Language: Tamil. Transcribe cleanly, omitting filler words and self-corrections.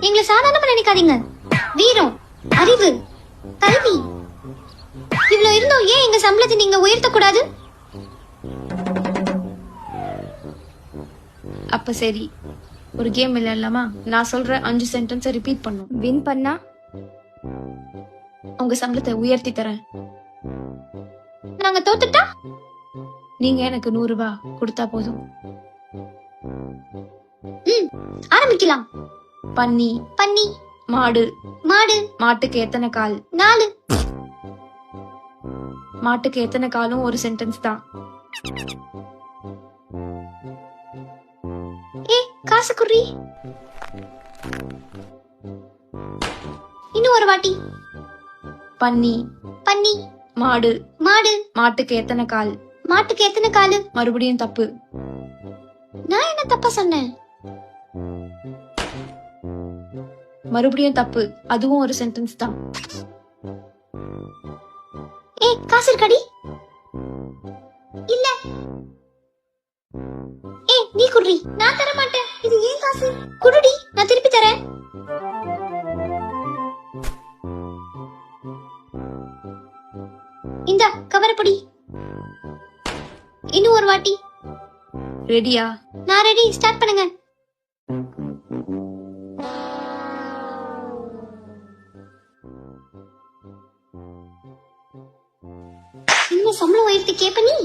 எங்களை சாதாரணமா நினைக்காதீங்க. வீரம், அறிவு, கல்வி இவ்வளவு இருந்தோம் ஏன் எங்க சம்பளத்தை நீங்க உயர்த்த கூடாது? அப்ப சரி, ஒரு கேம் விளையாடலாமா? நான் சொல்ற 5 சென்டென்ஸை ரிப்பீட் பண்ணும். வின் பண்ணா உங்க சம்பளத்தை உயர்த்தி தரேன். நாங்க தோத்துட்டா நீங்க எனக்கு 100 ரூபாய் கொடுத்தா போதும். ஆரம்பிக்கலாம். பன்னி, பன்னி, மாடு. மாடு. மாட்டுக்கு எத்தனை கால்? 4. மாட்டுக்கு எத்தனை காலும் ஒரு சென்டென்ஸ் தான். காசு குறி. இன்னும் ஒரு வாட்டி. பன்னி, பன்னி, மாடு. மாடு. மாட்டுக்கு எத்தனை கால்? மாட்டுக்கு எத்தனை காலு? மறுபடியும் தப்பு. நான் என்ன தப்பா சொன்னேன்? மறுபடியும் தப்பு. அதுவும் ஒரு சென்டென்ஸ் தான். காசு இருக்காடி? இல்ல. நீ குடுறி. நான் தர மாட்டேன். இது ஏன் காசு? குடுடி, நான் திருப்பி தரேன். இந்த கவரப்படி. இன்னும் ஒரு வாட்டி. ரெடியா? நான் ரெடி. ஸ்டார்ட் பண்ணுங்க. இன்னும் சம்பளம் உயர்த்தி கேப்ப நீ?